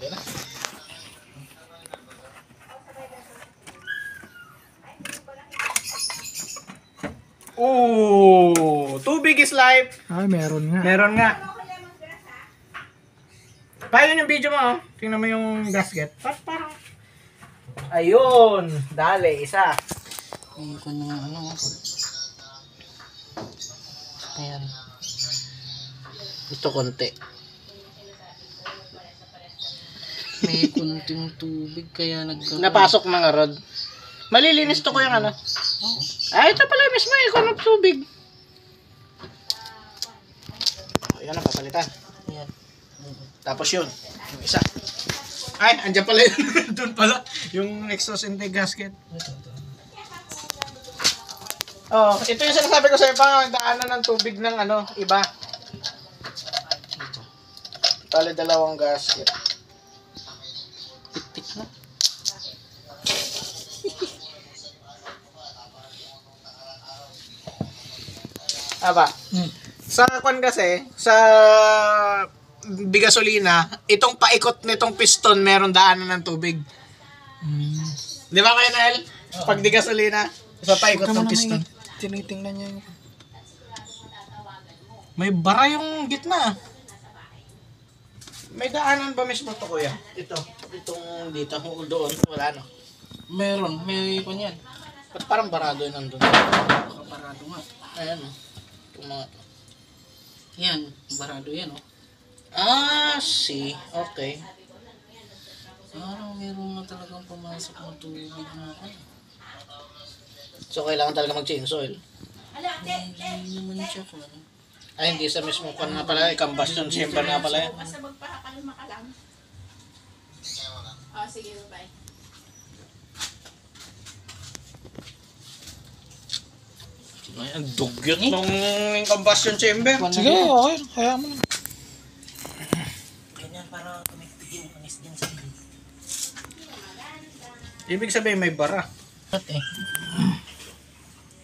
Okay na. Oh, tubig is life. Ay, meron nga. Meron nga. Paano yung video mo, oh? Tingnan mo yung gasket. Parang... Ayun! Dali, isa. Ikon ng ano. Ayan. Ito konti. May kunting tubig kaya Napasok mga rod. Malilinis to ko yung ano. Ay, ito pala mismo ikon ng tubig. Ayan na, papalitan. Ayan. Tapos yun, yung isa. Ay, andyan pala yun. Doon pala. Yung exhaust intake gasket. Oh, ito yung sinasabi ko sa iyo pa, daanan ng tubig ng ano, iba. Tali dalawang gasket. Pit-pit na. Aba. Sa kwan kasi, sa bigasolina, itong paikot nitong piston meron daanan ng tubig. Di ba kayo, Nael? Pag di gasolina, sa paikot ng piston. Tinitingnan niya yung... May bara yung gitna. May daanan ba mismo to, kuya? Itong dito, doon, wala no. Meron. May ikon yan. Ba't parang barado yun nandun? Barado nga. Ayan o. Itong mga to. Yan. Barado yan oh. Ah, see. Okay. Parang meron na talagang pumasok ng tubig na ano. So, kailangan talaga mag-change oil. Hindi naman siya kung ano. Ay, hindi sa mismo kwan nga pala. Combustion chamber nga pala yan. Basta magpakalma ka lang. Oh, sige, bye. Ay, ang dugyot nung combustion chamber. Sige, okay. Kaya mo lang. Ganyan para connected yung panis din sa hindi. Ibig sabihin may bara. At eh.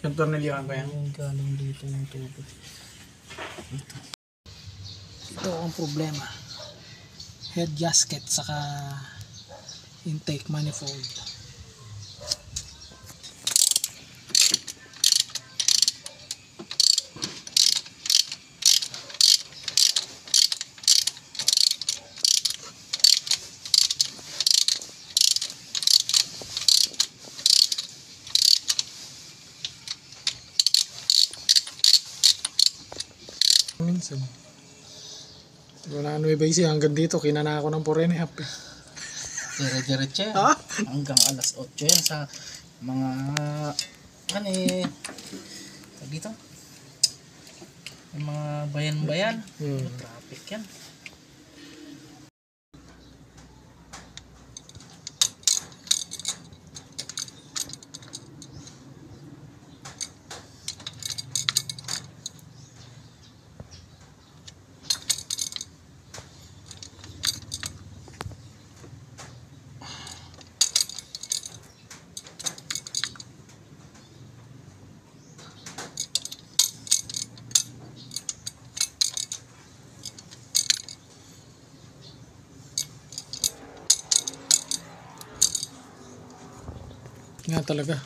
Yung tornilyohan ba yan? Galing dito yung tubig. Ito ang problema. Head gasket saka intake manifold. Minsan. Wala ano iba isi hanggang dito kinana ako ng 4.5 eh. Dire-diretso yan. Ha? Hanggang alas 8 yan sa mga ano eh dito yung mga bayan-bayan. Traffic yan. Nga talaga.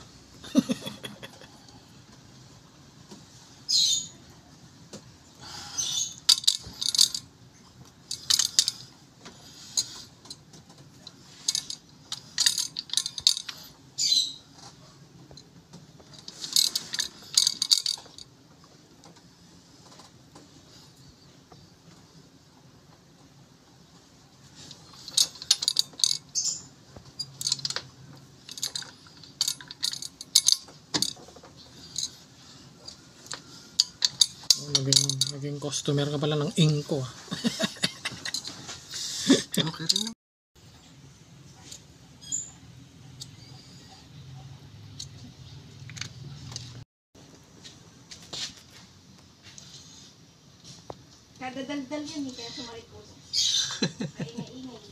Naging customer ka pala ng Inco. Okay rin. Kadadaldal yun eh, kaya sumarit po. Maingay-ingay.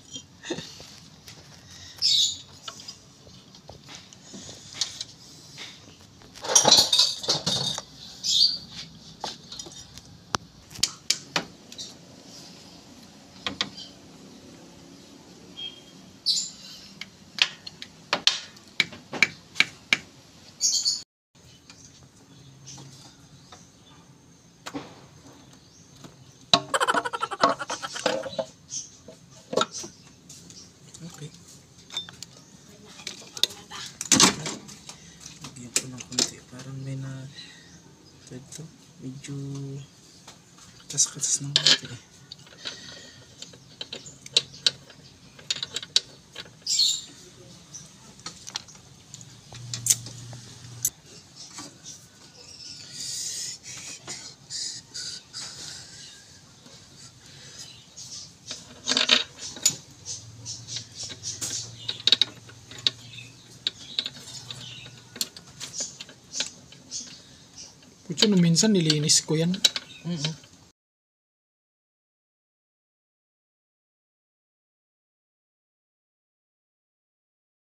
Ito, medyo katas-katas ng konti eh. Pucho, nung minsan nilinis ko yan.